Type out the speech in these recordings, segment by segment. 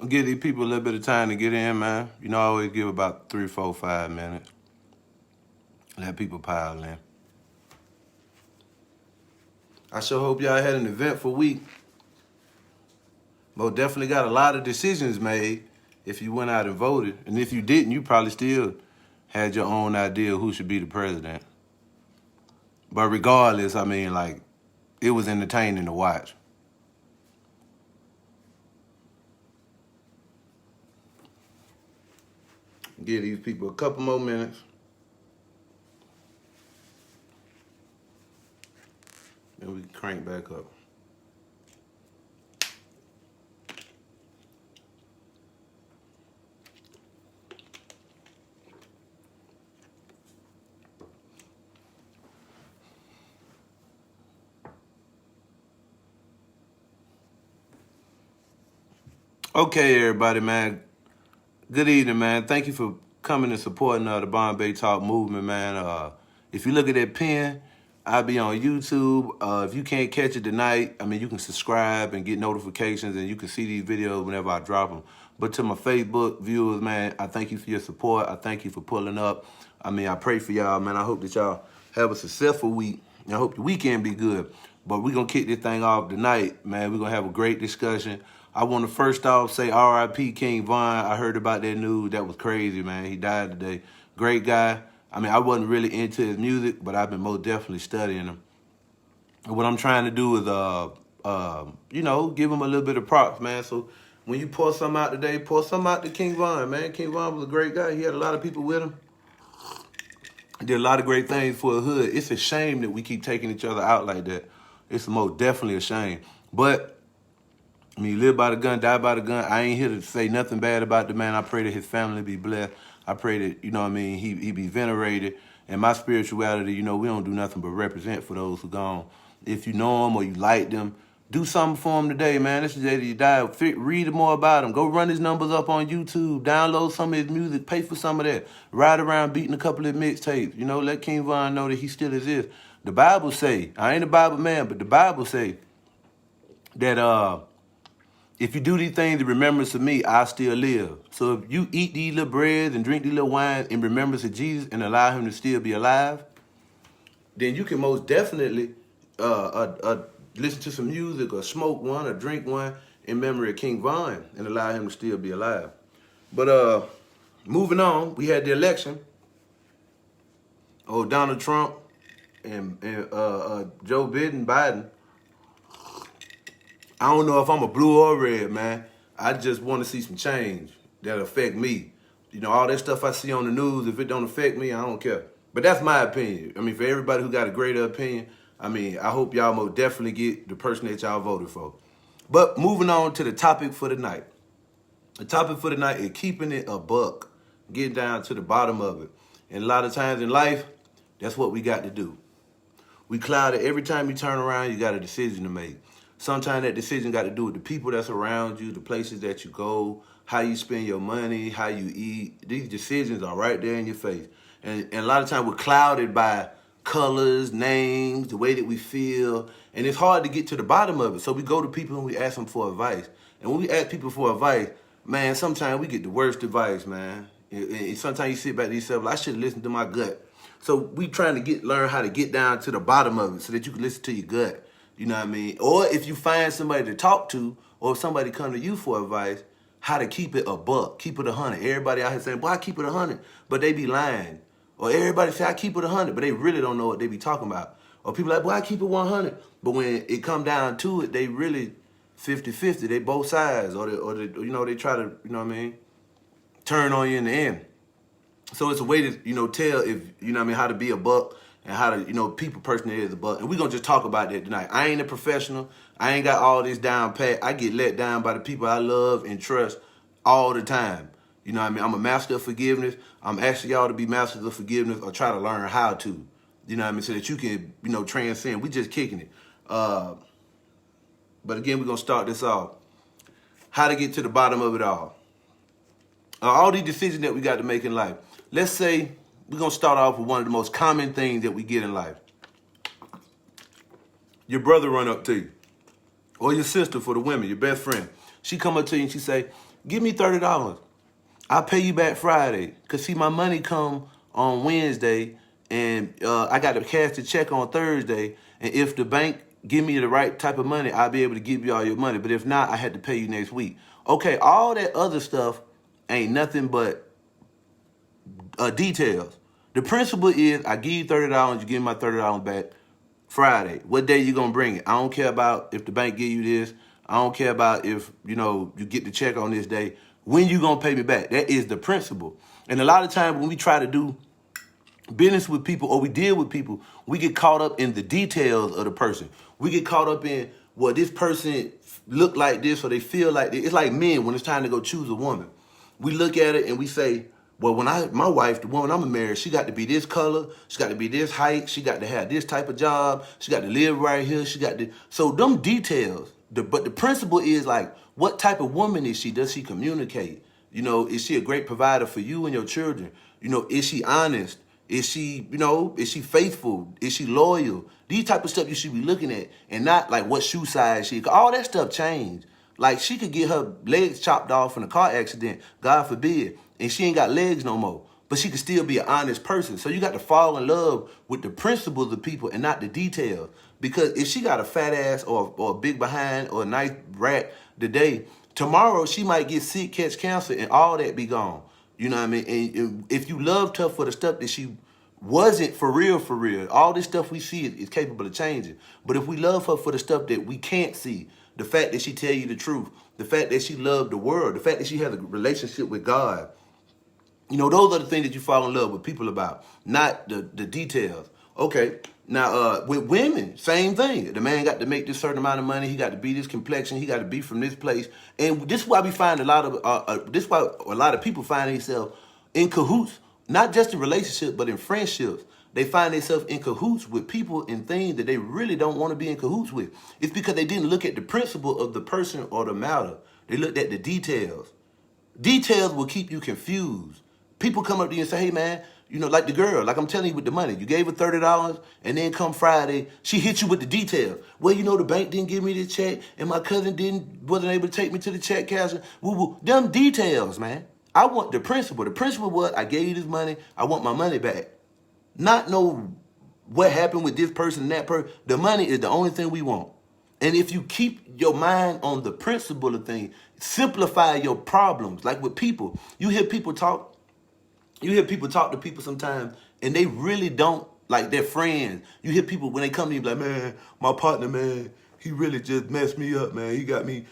I'll give these people a little bit of time to get in, man. You know, I always give about 3, 4, 5 minutes. Let people pile in. I sure hope y'all had an eventful week. Most definitely got a lot of decisions made if you went out and voted. And if you didn't, you probably still had your own idea of who should be the president. But regardless, I mean, like, it was entertaining to watch. Give these people a couple more minutes. Then we can crank back up. Okay, everybody, man. Good evening, man. Thank you for coming and supporting the Bombaytlk movement, man. If you look at that pin, I'll be on YouTube. If you can't catch it tonight, I mean, you can subscribe and get notifications, and you can see these videos whenever I drop them. But to my Facebook viewers, man, I thank you for your support. I thank you for pulling up. I mean, I pray for y'all, man. I hope that y'all have a successful week. I hope your weekend be good. But we're going to kick this thing off tonight, man. We're going to have a great discussion. I want to first off say R.I.P. King Von. I heard about that news. That was crazy, man. He died today. Great guy. I mean, I wasn't really into his music, but I've been most definitely studying him. And what I'm trying to do is, you know, give him a little bit of props, man. So when you pour something out today, pour something out to King Von, man. King Von was a great guy. He had a lot of people with him. He did a lot of great things for the hood. It's a shame that we keep taking each other out like that. It's most definitely a shame. But I mean, live by the gun, die by the gun. I ain't here to say nothing bad about the man. I pray that his family be blessed. I pray that, you know what I mean, he be venerated. And my spirituality, you know, we don't do nothing but represent for those who gone. If you know them or you like them, do something for them today, man. This is the day that he died. Read more about him. Go run his numbers up on YouTube. Download some of his music. Pay for some of that. Ride around beating a couple of mixtapes. You know, let King Von know that he still exists. The Bible say, I ain't a Bible man, but the Bible say that if you do these things in remembrance of me, I still live. So if you eat these little breads and drink these little wines in remembrance of Jesus and allow him to still be alive, then you can most definitely listen to some music or smoke one or drink one in memory of King Von and allow him to still be alive. But moving on, we had the election. Oh, Donald Trump and Joe Biden. I don't know if I'm a blue or red, man. I just want to see some change that'll affect me. You know, all that stuff I see on the news, if it don't affect me, I don't care. But that's my opinion. I mean, for everybody who got a greater opinion, I mean, I hope y'all most definitely get the person that y'all voted for. But moving on to the topic for the night. The topic for the night is keeping it a buck, getting down to the bottom of it. And a lot of times in life, that's what we got to do. We clouded. Every time you turn around, you got a decision to make. Sometimes that decision got to do with the people that's around you, the places that you go, how you spend your money, how you eat. These decisions are right there in your face. And a lot of times we're clouded by colors, names, the way that we feel. And it's hard to get to the bottom of it. So we go to people and we ask them for advice. And when we ask people for advice, man, sometimes we get the worst advice, man. And sometimes you sit back to yourself, I should have listened to my gut. So we trying to learn how to get down to the bottom of it so that you can listen to your gut. You know what I mean? Or if you find somebody to talk to, or if somebody come to you for advice, how to keep it a buck, keep it 100. Everybody out here saying, boy, I keep it 100, but they be lying. Or everybody say, I keep it 100, but they really don't know what they be talking about. Or people like, boy, I keep it 100. But when it come down to it, they really 50-50. They both sides. Or they, you know, they try to, you know what I mean, turn on you in the end. So it's a way to, you know, tell if, you know what I mean, how to be a buck. And how to, you know, people person is a buck. And we're going to just talk about that tonight. I ain't a professional. I ain't got all this down pat. I get let down by the people I love and trust all the time. You know what I mean? I'm a master of forgiveness. I'm asking y'all to be masters of forgiveness or try to learn how to. You know what I mean? So that you can, you know, transcend. We just kicking it. But again, we're going to start this off. How to get to the bottom of it all. All these decisions that we got to make in life. Let's say we're going to start off with one of the most common things that we get in life. Your brother run up to you. Or your sister for the women, your best friend. She come up to you and she say, Give me $30. I'll pay you back Friday. Cause see, my money come on Wednesday, and I got to cash the check on Thursday. And if the bank give me the right type of money, I'll be able to give you all your money. But if not, I had to pay you next week. Okay, all that other stuff ain't nothing but details. The principle is I give you $30, you give me my $30 back Friday. What day you gonna bring it? I don't care about if the bank give you this. I don't care about if, you get the check on this day. When you gonna pay me back? That is the principle. And a lot of times when we try to do business with people or we deal with people, we get caught up in the details of the person. We get caught up in, well, this person look like this or they feel like this. It's like men when it's time to go choose a woman. We look at it and we say, well, my wife, the woman I'm gonna marry, she got to be this color, she got to be this height, she got to have this type of job, she got to live right here, so them details. But the principle is like, what type of woman is she? Does she communicate? Is she a great provider for you and your children? Is she honest? Is she faithful? Is she loyal? These type of stuff you should be looking at, and not like what shoe size she. All that stuff changed. Like she could get her legs chopped off in a car accident, God forbid, and she ain't got legs no more. But she could still be an honest person. So you got to fall in love with the principles of people and not the details. Because if she got a fat ass or a big behind or a nice rack today, tomorrow she might get sick, catch cancer, and all that be gone. You know what I mean? And if you loved her for the stuff that she wasn't for real, all this stuff we see is capable of changing. But if we love her for the stuff that we can't see, the fact that she tell you the truth, the fact that she loved the world, the fact that she has a relationship with God, those are the things that you fall in love with people about, not the details. Okay, now with women, same thing. The man got to make this certain amount of money. He got to be this complexion. He got to be from this place. And this is why we find a lot of people find themselves in cahoots, not just in relationships, but in friendships. They find themselves in cahoots with people and things that they really don't want to be in cahoots with. It's because they didn't look at the principle of the person or the matter. They looked at the details. Details will keep you confused. People come up to you and say, hey, man, like the girl, like I'm telling you with the money. You gave her $30, and then come Friday, she hit you with the details. Well, the bank didn't give me this check, and my cousin wasn't able to take me to the check cashier. Woo-woo. Them details, man. I want the principle. The principle was, I gave you this money, I want my money back. Not know what happened with this person and that person. The money is the only thing we want. And if you keep your mind on the principle of things, simplify your problems. Like with people, you hear people talk to people sometimes, and they really don't, like their friends. You hear people, when they come to you, like, man, my partner, man, he really just messed me up, man. He got me,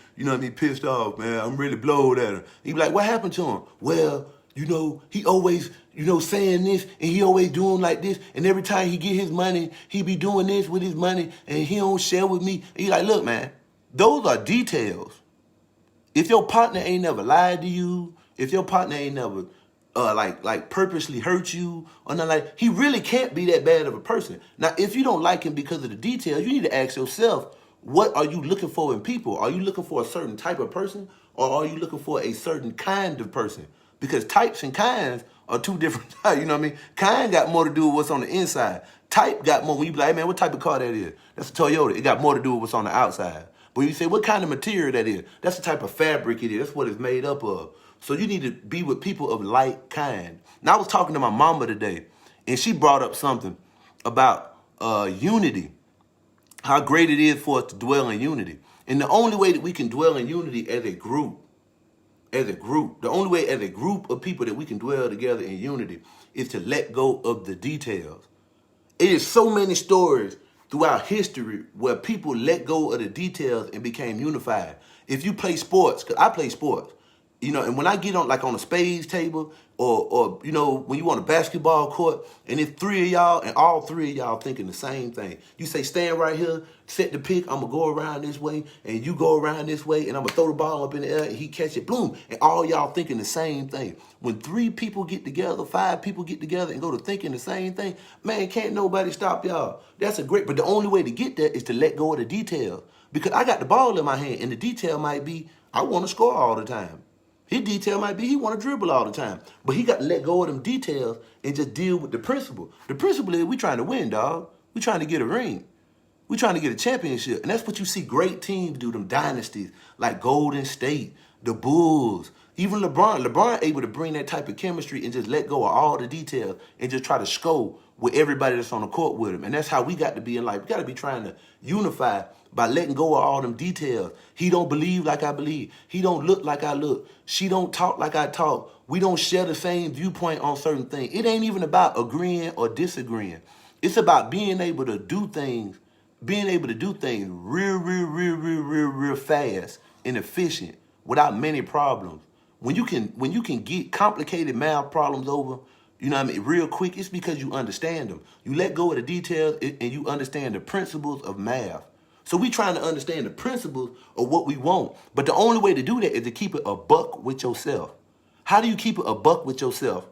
pissed off, man. I'm really blowed at him. He be like, what happened to him? Well, he always, saying this, and he always doing like this, and every time he get his money, he be doing this with his money, and he don't share with me. And you like, look, man, those are details. If your partner ain't never lied to you, if your partner ain't never like purposely hurt you or nothing, like, he really can't be that bad of a person. Now, if you don't like him because of the details, you need to ask yourself, what are you looking for in people? Are you looking for a certain type of person, or are you looking for a certain kind of person? Because types and kinds are two different types, you know what I mean? Kind got more to do with what's on the inside. Type got more, when you be like, hey, man, what type of car that is? That's a Toyota. It got more to do with what's on the outside. But you say, what kind of material that is? That's the type of fabric it is. That's what it's made up of. So you need to be with people of like kind. Now, I was talking to my mama today, and she brought up something about unity, how great it is for us to dwell in unity. And the only way that we can dwell in unity as a group, the only way as a group of people that we can dwell together in unity is to let go of the details. It is so many stories throughout history where people let go of the details and became unified. If you play sports, because I play sports, and when I get on, like on a spades table, or when you on a basketball court, and it's three of y'all, and all three of y'all thinking the same thing. You say, stand right here, set the pick, I'm going to go around this way, and you go around this way, and I'm going to throw the ball up in the air, and he catch it, boom, and all y'all thinking the same thing. When 3 people get together, 5 people get together and go to thinking the same thing, man, can't nobody stop y'all. That's but the only way to get there is to let go of the details. Because I got the ball in my hand, and the detail might be, I want to score all the time. His detail might be he want to dribble all the time. But he got to let go of them details and just deal with the principle. The principle is we trying to win, dog. We trying to get a ring. We trying to get a championship. And that's what you see great teams do, them dynasties, like Golden State, the Bulls, Even LeBron able to bring that type of chemistry and just let go of all the details and just try to score with everybody that's on the court with him. And that's how we got to be in life. We got to be trying to unify by letting go of all them details. He don't believe like I believe. He don't look like I look. She don't talk like I talk. We don't share the same viewpoint on certain things. It ain't even about agreeing or disagreeing. It's about being able to do things, real fast and efficient without many problems. When you can get complicated math problems over, you know what I mean, real quick, it's because you understand them. You let go of the details and you understand the principles of math. So we trying to understand the principles of what we want. But the only way to do that is to keep it a buck with yourself. How do you keep it a buck with yourself?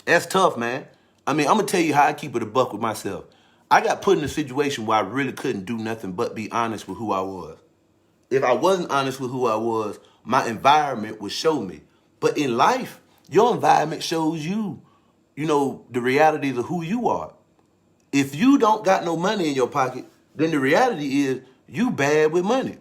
That's tough, man. I mean, I'm going to tell you how I keep it a buck with myself. I got put in a situation where I really couldn't do nothing but be honest with who I was. If I wasn't honest with who I was, my environment would show me. But in life, your environment shows you, the realities of who you are. If you don't got no money in your pocket, then the reality is you bad with money.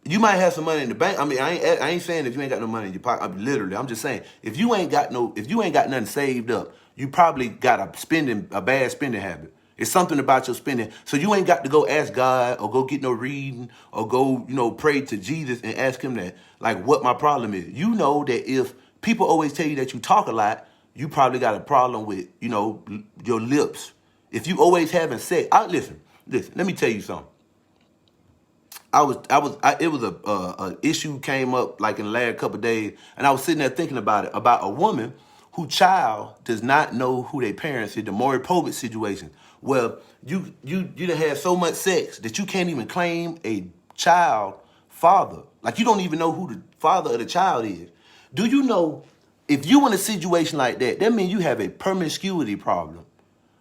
You might have some money in the bank. I mean, I ain't saying if you ain't got no money in your pocket. I'm just saying if you ain't got nothing saved up, you probably got a bad spending habit. It's something about your spending. So you ain't got to go ask God or go get no reading or go, pray to Jesus and ask him that, like, what my problem is. You know that if people always tell you that you talk a lot, you probably got a problem with, your lips. If you always having sex, listen, let me tell you something. It was a issue came up like in the last couple of days, and I was sitting there thinking about a woman whose child does not know who their parents is, the Maury Povich situation. Well, you done had so much sex that you can't even claim a child father. Like you don't even know who the father of the child is. Do you know if you in a situation like that means you have a promiscuity problem.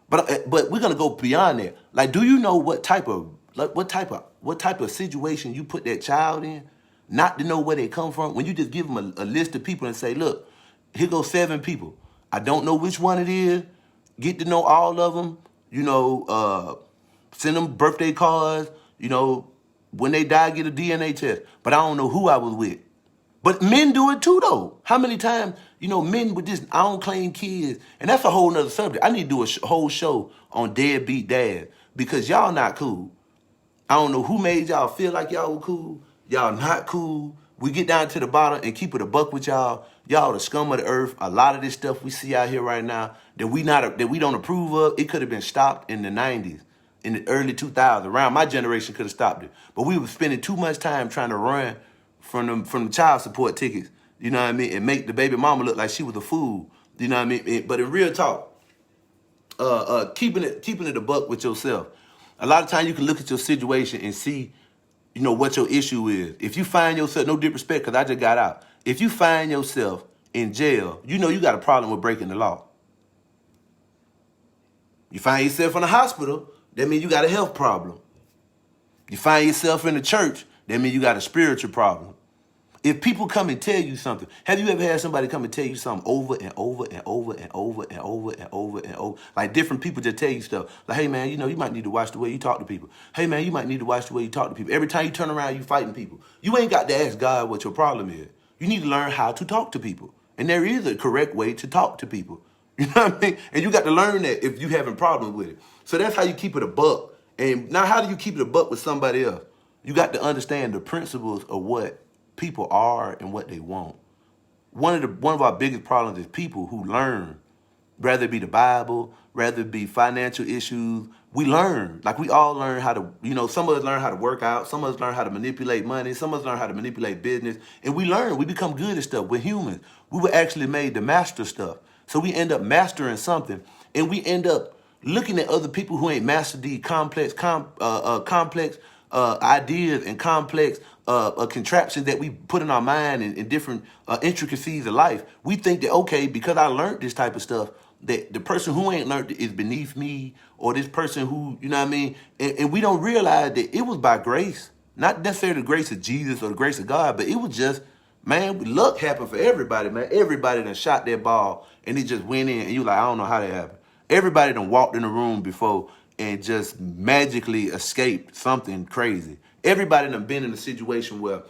But we're gonna go beyond that. Like, do you know what type of situation you put that child in? Not to know where they come from. When you just give them a list of people and say, look, here goes 7 people. I don't know which one it is. Get to know all of them. Send them birthday cards. When they die, get a DNA test. But I don't know who I was with. But men do it too, though. How many times, men with this, I don't claim kids. And that's a whole nother subject. I need to do a whole show on deadbeat dads because y'all not cool. I don't know who made y'all feel like y'all were cool. Y'all not cool. We get down to the bottom and keep it a buck with y'all. Y'all the scum of the earth. A lot of this stuff we see out here right now that we don't approve of, it could have been stopped in the 90s, in the early 2000s. Around my generation could have stopped it. But we were spending too much time trying to run from the child support tickets, you know what I mean, and make the baby mama look like she was a fool, you know what I mean. But in real talk, keeping it a buck with yourself. A lot of times you can look at your situation and see, what your issue is. If you find yourself, no disrespect, because I just got out. If you find yourself in jail, you got a problem with breaking the law. You find yourself in the hospital, that means you got a health problem. You find yourself in the church, that means you got a spiritual problem. If people come and tell you something, have you ever had somebody come and tell you something over and over and over and over and over and over and over? Like different people just tell you stuff. Like, hey man, you might need to watch the way you talk to people. Hey man, you might need to watch the way you talk to people. Every time you turn around, you fighting people. You ain't got to ask God what your problem is. You need to learn how to talk to people. And there is a correct way to talk to people. You know what I mean? And you got to learn that if you having problems with it. So that's how you keep it a buck. And now how do you keep it a buck with somebody else? You got to understand the principles of what people are and what they want. One of our biggest problems is people who learn, whether it be the Bible, whether it be financial issues. We learn, like we all learn how to, some of us learn how to work out, some of us learn how to manipulate money, some of us learn how to manipulate business, and we become good at stuff. We're humans. We were actually made to master stuff. So we end up mastering something, and we end up looking at other people who ain't mastered these complex ideas and complex contraptions that we put in our mind and different intricacies of life. We think that, okay, because I learned this type of stuff, that the person who ain't learned it is beneath me, or this person who, you know what I mean? And we don't realize that it was by grace, not necessarily the grace of Jesus or the grace of God, but it was just, man, luck happened for everybody, man. Everybody done shot their ball and it just went in, and you like, I don't know how that happened. Everybody done walked in the room before and just magically escaped something crazy. Everybody done been in a situation where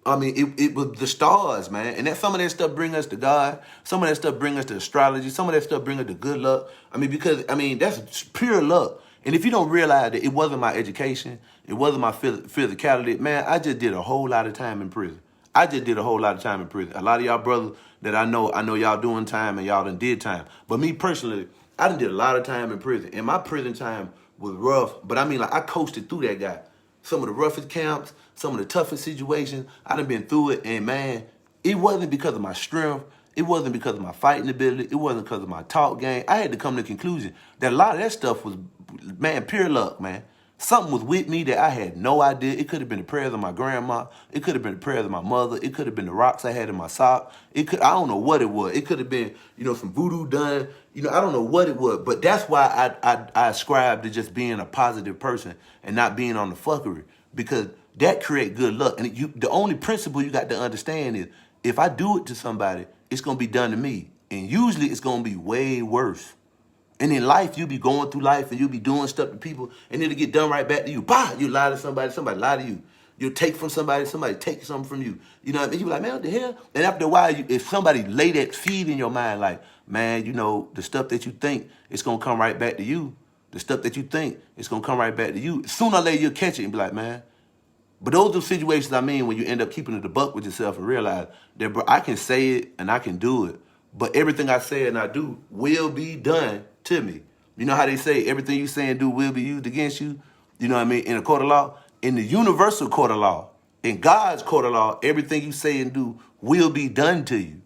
I mean, it was the stars, man. And that some of that stuff bring us to God. Some of that stuff bring us to astrology. Some of that stuff bring us to good luck. I mean, because, I mean, that's pure luck. And if you don't realize that it wasn't my education, it wasn't my physicality, man, I just did a whole lot of time in prison. I just did a whole lot of time in prison. A lot of y'all brothers that I know y'all doing time and y'all done did time. But me personally, I done did a lot of time in prison. And my prison time was rough. But I mean, like, I coasted through that guy. Some of the roughest camps, some of the toughest situations, I done been through it, and man, it wasn't because of my strength, it wasn't because of my fighting ability, it wasn't because of my talk game. I had to come to the conclusion that a lot of that stuff was, man, pure luck, man. Something was with me that I had no idea. It could have been the prayers of my grandma. It could have been the prayers of my mother. It could have been the rocks I had in my sock. I don't know what it was. It could have been, some voodoo done. I don't know what it was. But that's why I ascribe to just being a positive person and not being on the fuckery. Because that creates good luck. And the only principle you got to understand is if I do it to somebody, it's going to be done to me. And usually it's going to be way worse. And in life, you be going through life and you be doing stuff to people and it'll get done right back to you. Bah! You lie to somebody lie to you. You'll take from somebody take something from you. You know what I mean? You be like, man, what the hell? And after a while, if somebody lay that feed in your mind like, man, the stuff that you think, it's going to come right back to you. The stuff that you think, it's going to come right back to you. Sooner or later, you'll catch it and be like, man. But those are situations I mean when you end up keeping it a buck with yourself and realize that, bro, I can say it and I can do it. But everything I say and I do will be done to me. You know how they say everything you say and do will be used against you? You know what I mean? In a court of law, in the universal court of law, in God's court of law, everything you say and do will be done to you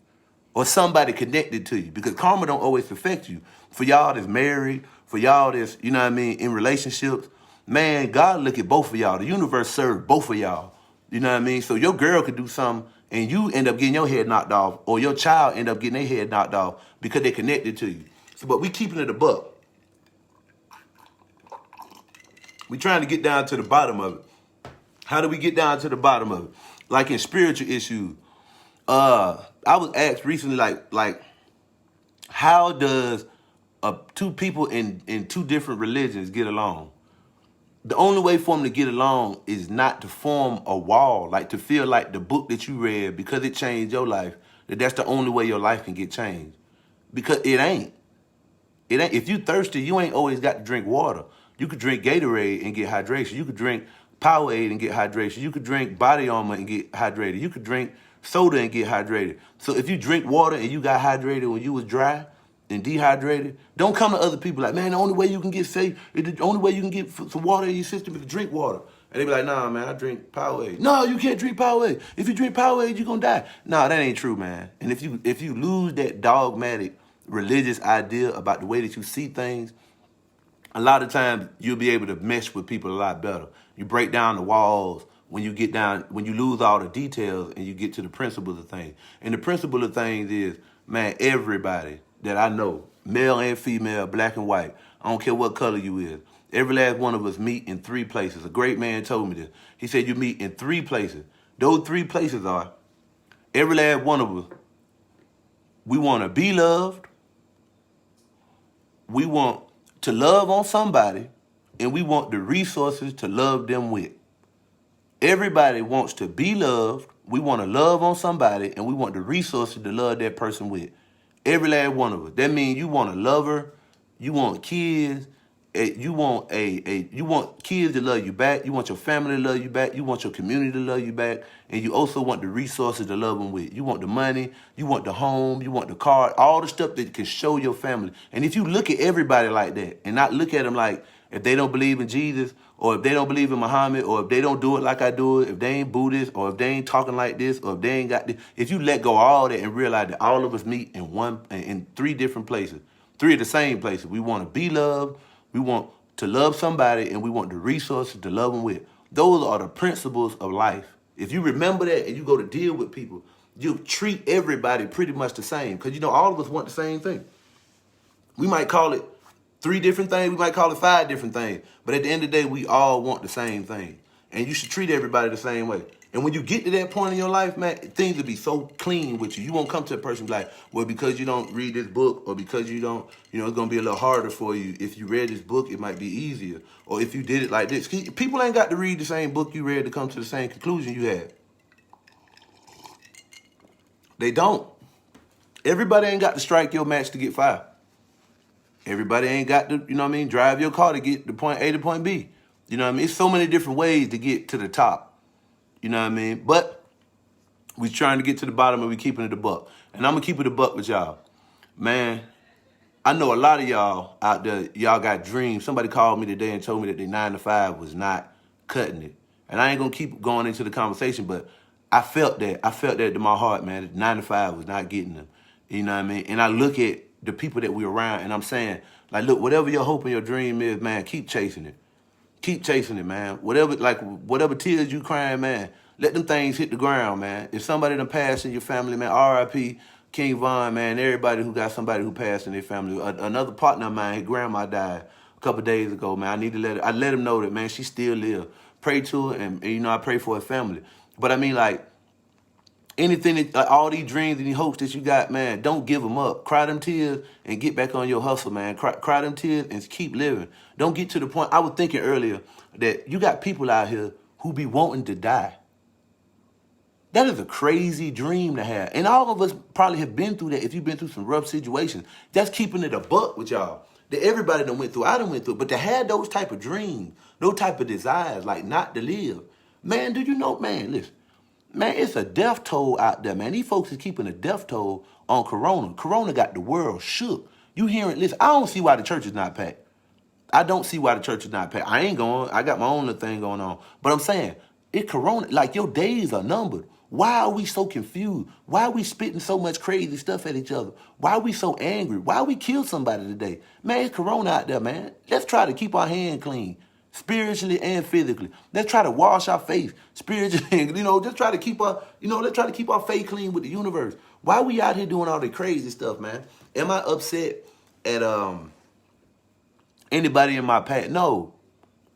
or somebody connected to you because karma don't always affect you. For y'all that's married, for y'all that's, in relationships, man, God look at both of y'all. The universe served both of y'all. You know what I mean? So your girl could do something and you end up getting your head knocked off or your child end up getting their head knocked off because they're connected to you. So, but we keeping it a buck. We trying to get down to the bottom of it. How do we get down to the bottom of it? Like in spiritual issues. I was asked recently, like, how does two people in two different religions get along? The only way for them to get along is not to form a wall, like to feel like the book that you read, because it changed your life, that's the only way your life can get changed. Because it ain't. If you thirsty, you ain't always got to drink water. You could drink Gatorade and get hydration. You could drink Powerade and get hydration. You could drink Body Armor and get hydrated. You could drink soda and get hydrated. So if you drink water and you got hydrated when you was dry and dehydrated, don't come to other people like, man, the only way you can get safe, the only way you can get some water in your system is to drink water. And they be like, nah, man, I drink Powerade. No, you can't drink Powerade. If you drink Powerade, you're going to die. Nah, that ain't true, man. And if you lose that dogmatic religious idea about the way that you see things, a lot of times you'll be able to mesh with people a lot better. You break down the walls when you lose all the details and you get to the principles of things. And the principle of things is, man, everybody that I know, male and female, black and white, I don't care what color you is, every last one of us meet in three places. A great man told me this. He said you meet in three places. Those three places are, every last one of us, we want to be loved, we want to love on somebody, and we want the resources to love them with. Everybody wants to be loved, we want to love on somebody, and we want the resources to love that person with. Every last one of us. That means you want a lover, you want kids, you want kids to love you back, you want your family to love you back, you want your community to love you back, and you also want the resources to love them with. You want the money, you want the home, you want the car, all the stuff that can show your family. And if you look at everybody like that and not look at them like if they don't believe in Jesus or if they don't believe in Muhammad or if they don't do it like I do it, if they ain't Buddhist or if they ain't talking like this or if they ain't got this, if you let go of all that and realize that all of us meet in three different places, three of the same places. We want to be loved, we want to love somebody, and we want the resources to love them with. Those are the principles of life. If you remember that and you go to deal with people, you treat everybody pretty much the same because, all of us want the same thing. We might call it three different things. We might call it five different things. But at the end of the day, we all want the same thing. And you should treat everybody the same way. And when you get to that point in your life, man, things will be so clean with you. You won't come to a person like, well, because you don't read this book or because you don't, it's going to be a little harder for you. If you read this book, it might be easier. Or if you did it like this. People ain't got to read the same book you read to come to the same conclusion you had. They don't. Everybody ain't got to strike your match to get fired. Everybody ain't got to, drive your car to get to point A to point B. You know what I mean? It's so many different ways to get to the top. You know what I mean? But we trying to get to the bottom and we keeping it a buck. And I'm going to keep it a buck with y'all. Man, I know a lot of y'all out there, y'all got dreams. Somebody called me today and told me that their 9 to 5 was not cutting it. And I ain't going to keep going into the conversation, but I felt that. I felt that to my heart, man. That 9 to 5 was not getting them. You know what I mean? And I look at the people that we're around and I'm saying, like, look, whatever your hope and your dream is, man, keep chasing it. Keep chasing it, man. Whatever tears you crying, man, let them things hit the ground, man. If somebody done passed in your family, man, R.I.P. King Von, man, everybody who got somebody who passed in their family. Another partner of mine, his grandma died a couple of days ago, man. I let him know that, man, she still live. Pray to her, and I pray for her family. But I mean, like, anything, all these dreams and these hopes that you got, man, don't give them up. Cry them tears and get back on your hustle, man. Cry them tears and keep living. Don't get to the point. I was thinking earlier that you got people out here who be wanting to die. That is a crazy dream to have. And all of us probably have been through that if you've been through some rough situations. That's keeping it a buck with y'all. That everybody done went through. I done went through it. But to have those type of dreams, those type of desires, like not to live. Man, do you know, man, listen. Man, it's a death toll out there, man. These folks is keeping a death toll on Corona. Corona got the world shook. You hearing, listen, I don't see why the church is not packed. I don't see why the church is not packed. I ain't going. I got my own little thing going on. But I'm saying, it Corona, like your days are numbered. Why are we so confused? Why are we spitting so much crazy stuff at each other? Why are we so angry? Why we kill somebody today? Man, it's Corona out there, man. Let's try to keep our hand clean, spiritually and physically. Let's try to wash our face spiritually. Just try to keep let's try to keep our faith clean with the universe. Why we out here doing all the crazy stuff, man? Am I upset at anybody in my past? No.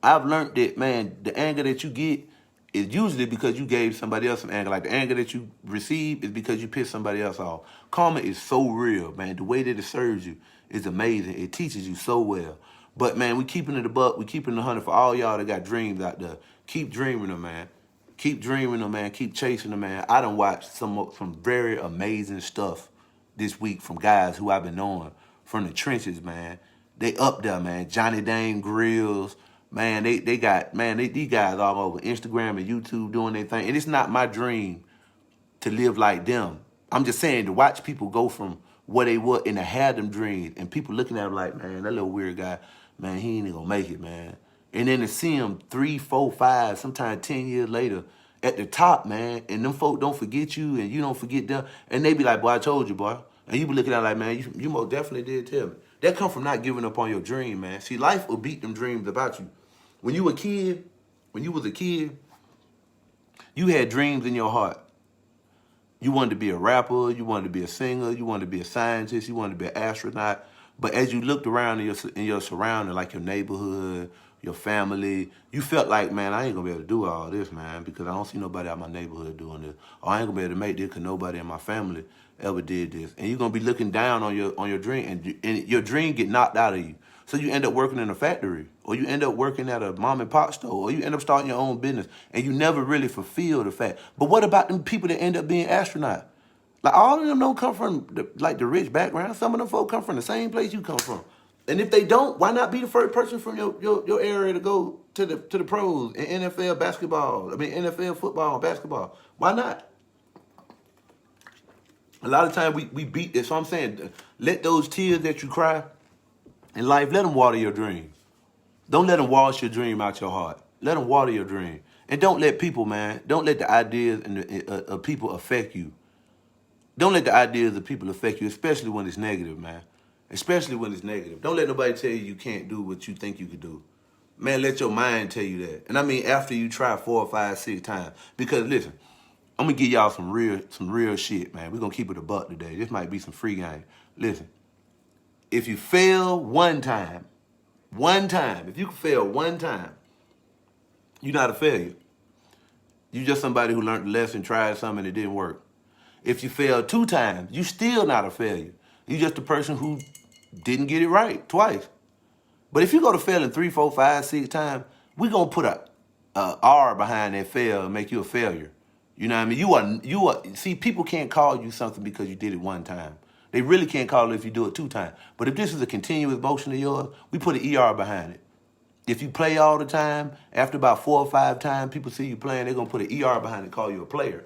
I've learned that, man, the anger that you get is usually because you gave somebody else some anger. Like the anger that you receive is because you pissed somebody else off. Karma is so real, man. The way that it serves you is amazing. It teaches you so well. But, man, we keeping it a buck. We keeping it 100 for all y'all that got dreams out there. Keep dreaming them, man. Keep dreaming them, man. Keep chasing them, man. I done watched some very amazing stuff this week from guys who I've been knowing from the trenches, man. They up there, man. Johnny Dane Grills. Man, these guys all over Instagram and YouTube doing their thing. And it's not my dream to live like them. I'm just saying to watch people go from where they were and to have them dreams and people looking at them like, man, that little weird guy, man, he ain't gonna make it, man. And then to see him 3, 4, 5, sometimes 10 years later at the top, man, and them folk don't forget you and you don't forget them. And they be like, boy, I told you, boy. And you be looking at it like, man, you most definitely did tell me. That come from not giving up on your dream, man. See, life will beat them dreams about you. When you was a kid, you had dreams in your heart. You wanted to be a rapper, you wanted to be a singer, you wanted to be a scientist, you wanted to be an astronaut. But as you looked around in your surrounding, like your neighborhood, your family, you felt like, man, I ain't gonna be able to do all this, man, because I don't see nobody out my neighborhood doing this. Or I ain't gonna be able to make this because nobody in my family ever did this. And you're gonna be looking down on your dream, and your dream get knocked out of you. So you end up working in a factory, or you end up working at a mom and pop store, or you end up starting your own business, and you never really fulfill the fact. But what about them people that end up being astronauts? Like, all of them don't come from the rich background. Some of them folk come from the same place you come from. And if they don't, why not be the first person from your area to go to the pros in NFL basketball? I mean, NFL football and basketball. Why not? A lot of times we beat this. So I'm saying, let those tears that you cry in life, let them water your dreams. Don't let them wash your dream out your heart. Let them water your dream. And don't let people, man, don't let the ideas of people affect you. Don't let the ideas of people affect you, especially when it's negative, man. Especially when it's negative. Don't let nobody tell you can't do what you think you could do. Man, let your mind tell you that. And I mean, after you try 4, 5, 6 times. Because listen, I'm gonna give y'all some real shit, man. We're gonna keep it a buck today. This might be some free game. Listen, if you fail one time, if you can fail one time, you're not a failure. You're just somebody who learned the lesson, tried something, and it didn't work. If you fail 2 times, you're still not a failure. You're just a person who didn't get it right twice. But if you go to failing 3, 4, 5, 6 times, we're going to put a R behind that fail and make you a failure. You know what I mean? You are. See, people can't call you something because you did it one time. They really can't call it if you do it 2 times. But if this is a continuous motion of yours, we put an ER behind it. If you play all the time, after about 4 or 5 times, people see you playing, they're gonna put an ER behind it and call you a player.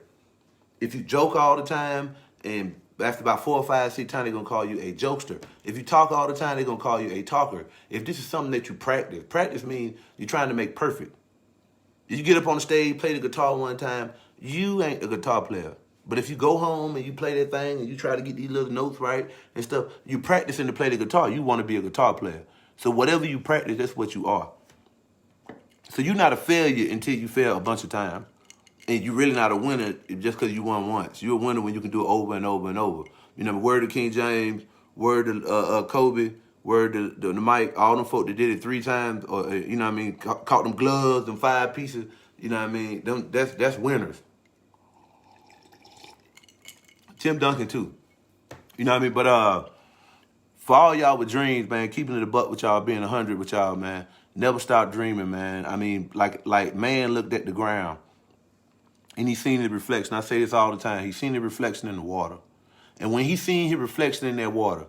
If you joke all the time, and after about 4 or 5, 6 times, they're gonna call you a jokester. If you talk all the time, they're gonna call you a talker. If this is something that you practice means you're trying to make perfect. If you get up on the stage, play the guitar one time, you ain't a guitar player. But if you go home and you play that thing and you try to get these little notes right and stuff, you practicing to play the guitar. You want to be a guitar player. So whatever you practice, that's what you are. So you're not a failure until you fail a bunch of times. And you're really not a winner just because you won once. You're a winner when you can do it over and over and over. You know, word to King James, word to Kobe, word to Mike, all them folk that did it 3 times, or you know what I mean, caught them gloves, them 5 pieces, you know what I mean, that's winners. Tim Duncan too. You know what I mean? But for all y'all with dreams, man, keeping it a buck with y'all, being 100 with y'all, man, never stop dreaming, man. I mean, like man looked at the ground and he seen his reflection. I say this all the time. He seen the reflection in the water. And when he seen his reflection in that water,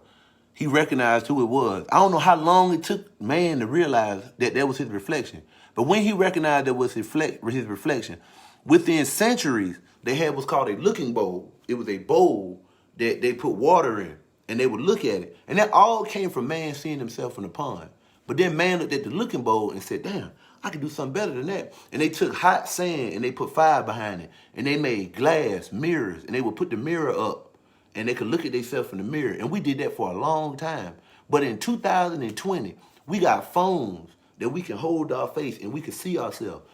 he recognized who it was. I don't know how long it took man to realize that that was his reflection. But when he recognized that was his reflection, within centuries, they had what's called a looking bowl. It was a bowl that they put water in, and they would look at it. And that all came from man seeing himself in the pond. But then man looked at the looking bowl and said, damn, I can do something better than that. And they took hot sand and they put fire behind it. And they made glass, mirrors, and they would put the mirror up and they could look at themselves in the mirror. And we did that for a long time. But in 2020, we got phones that we can hold our face and we can see ourselves.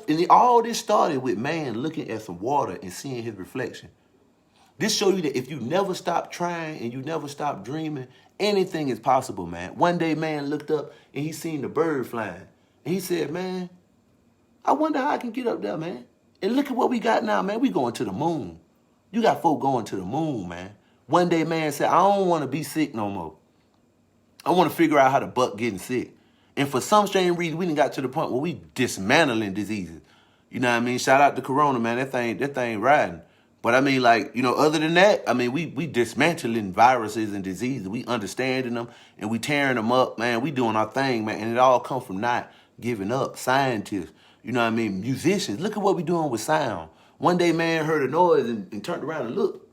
And all this started with man looking at some water and seeing his reflection. This shows you that if you never stop trying and you never stop dreaming, anything is possible, man. One day, man looked up and he seen the bird flying. And he said, man, I wonder how I can get up there, man. And look at what we got now, man. We going to the moon. You got folk going to the moon, man. One day, man said, I don't want to be sick no more. I want to figure out how to buck getting sick. And for some strange reason, we done got to the point where we dismantling diseases. You know what I mean? Shout out to Corona, man. That thing riding. But I mean, like, you know, other than that, I mean, we dismantling viruses and diseases. We understanding them and we tearing them up, man. We doing our thing, man. And it all comes from not giving up. Scientists, you know what I mean? Musicians, look at what we doing with sound. One day, man heard a noise and turned around and looked.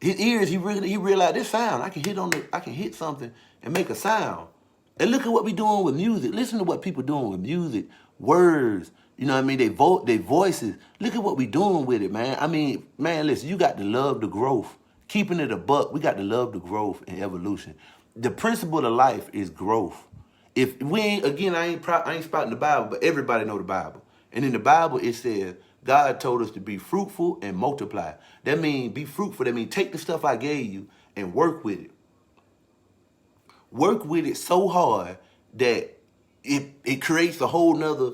His ears, he realized this sound. I can hit something and make a sound. And look at what we doing with music. Listen to what people doing with music, words. You know what I mean? They voices. Look at what we doing with it, man. I mean, man, listen, you got to love the growth. Keeping it a buck, we got to love the growth and evolution. The principle of life is growth. If we ain't, again, I ain't spouting the Bible, but everybody know the Bible. And in the Bible, it says, God told us to be fruitful and multiply. That means be fruitful. That means take the stuff I gave you and work with it. Work with it so hard that it creates a whole nother,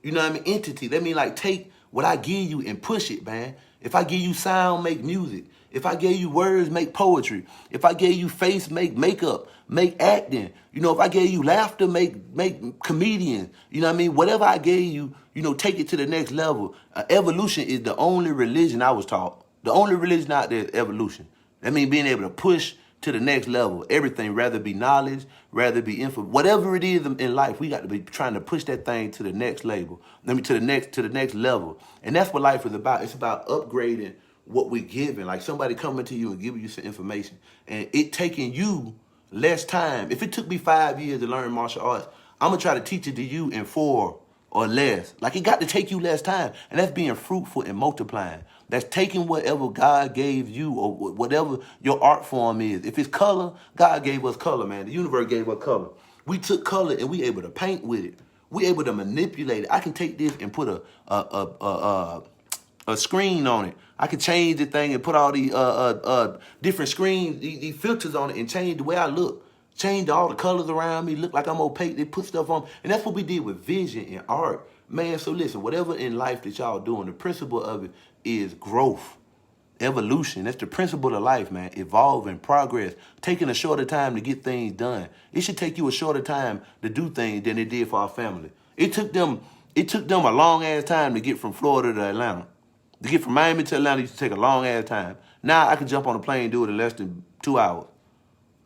you know what I mean, entity. That means like take what I give you and push it, man. If I give you sound, make music. If I gave you words, make poetry. If I gave you face, make makeup, make acting. You know, if I gave you laughter, make comedians. You know what I mean? Whatever I gave you, you know, take it to the next level. Evolution is the only religion I was taught. The only religion out there is evolution. That means being able to push to the next level. Everything, rather be knowledge, rather be info, whatever it is in life, we got to be trying to push that thing to the next label. To the next level. And that's what life is about. It's about upgrading what we're giving. Like somebody coming to you and giving you some information, and it taking you less time. If it took me 5 years to learn martial arts, I'm gonna try to teach it to you in 4 or less. Like it got to take you less time, and that's being fruitful and multiplying. That's taking whatever God gave you or whatever your art form is. If it's color, God gave us color, man. The universe gave us color. We took color and we able to paint with it. We able to manipulate it. I can take this and put a screen on it. I can change the thing and put all these different screens, these filters on it, and change the way I look. Change all the colors around me, look like I'm opaque. They put stuff on. And that's what we did with vision and art. Man, so listen, whatever in life that y'all doing, the principle of it is growth, evolution. That's the principle of life, man. Evolving, progress, taking a shorter time to get things done. It should take you a shorter time to do things than it did for our family. It took them a long ass time to get from Florida to Atlanta. To get from Miami to Atlanta used to take a long ass time. Now I can jump on a plane and do it in less than 2 hours.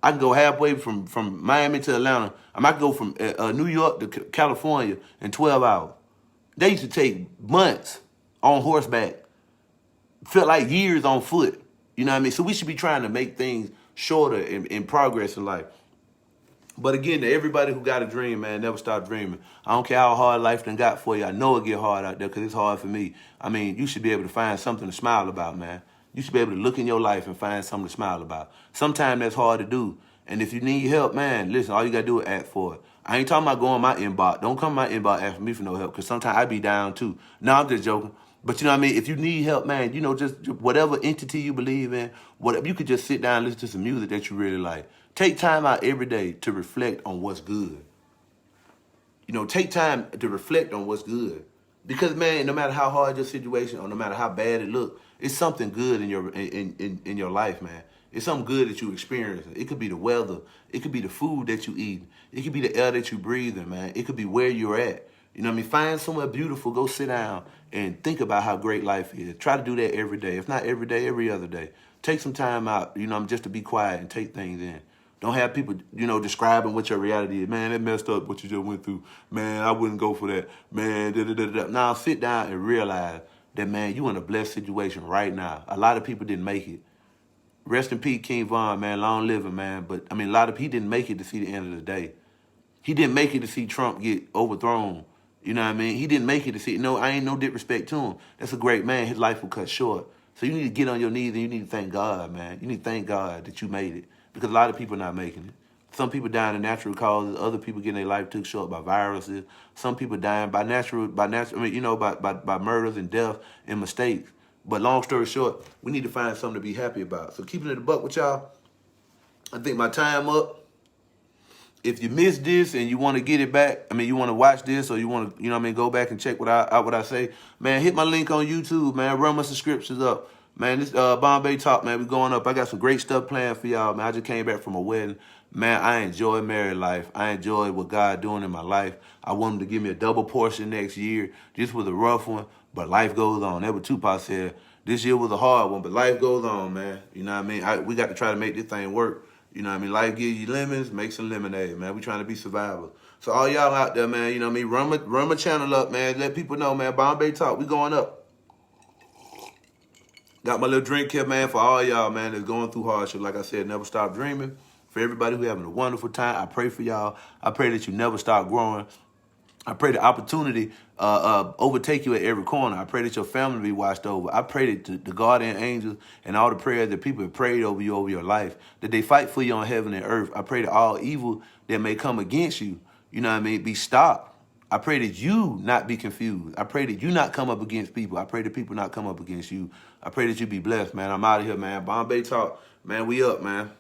I can go halfway from Miami to Atlanta. I might go from New York to California in 12 hours. They used to take months on horseback. Felt like years on foot. You know what I mean? So we should be trying to make things shorter in progress in life. But again, to everybody who got a dream, man, never stop dreaming. I don't care how hard life done got for you. I know it get hard out there because it's hard for me. I mean, you should be able to find something to smile about, man. You should be able to look in your life and find something to smile about. Sometimes that's hard to do. And if you need help, man, listen, all you got to do is ask for it. I ain't talking about going my inbox. Don't come my inbox asking me for no help because sometimes I be down too. No, I'm just joking. But you know what I mean? If you need help, man, you know, just whatever entity you believe in, whatever, you could just sit down and listen to some music that you really like. Take time out every day to reflect on what's good. You know, take time to reflect on what's good. Because, man, no matter how hard your situation or no matter how bad it looks, it's something good in your life, man. It's something good that you experience. It could be the weather. It could be the food that you eat. It could be the air that you breathing, man. It could be where you're at. You know what I mean? Find somewhere beautiful. Go sit down and think about how great life is. Try to do that every day. If not every day, every other day. Take some time out, you know, just to be quiet and take things in. Don't have people, you know, describing what your reality is. Man, that messed up what you just went through. Man, I wouldn't go for that. Man, da-da-da-da. Now sit down and realize that, man, you in a blessed situation right now. A lot of people didn't make it. Rest in peace, King Von, man, long living, man. But, I mean, he didn't make it to see the end of the day. He didn't make it to see Trump get overthrown. You know what I mean? He didn't make it to see, no, I ain't no disrespect to him. That's a great man. His life was cut short. So you need to get on your knees and you need to thank God, man. You need to thank God that you made it. Because a lot of people are not making it. Some people dying of natural causes. Other people getting their life took short by viruses. Some people dying by murders and death and mistakes. But long story short, we need to find something to be happy about. So keeping it a buck with y'all, I think my time up. If you missed this and you want to get it back, I mean, you want to watch this or you want to, you know what I mean, go back and check what I say, man, hit my link on YouTube, man. Run my subscriptions up. Man, this Bombaytlk, man, we going up. I got some great stuff planned for y'all, man. I just came back from a wedding. Man, I enjoy married life. I enjoy what God doing in my life. I want him to give me a double portion next year. This was a rough one, but life goes on. That's what Tupac said. This year was a hard one, but life goes on, man. You know what I mean? We got to try to make this thing work. You know what I mean? Life gives you lemons, make some lemonade, man. We trying to be survivors. So all y'all out there, man, you know what I mean? Run my channel up, man. Let people know, man. Bombaytlk, we going up. Got my little drink here, man, for all y'all, man, that's going through hardship. Like I said, never stop dreaming. For everybody who having a wonderful time, I pray for y'all. I pray that you never stop growing. I pray the opportunity overtake you at every corner. I pray that your family be watched over. I pray that the guardian angels and all the prayers that people have prayed over you over your life, that they fight for you on heaven and earth. I pray that all evil that may come against you, you know what I mean, be stopped. I pray that you not be confused. I pray that you not come up against people. I pray that people not come up against you. I pray that you be blessed, man. I'm out of here, man. Bombaytlk, man, we up, man.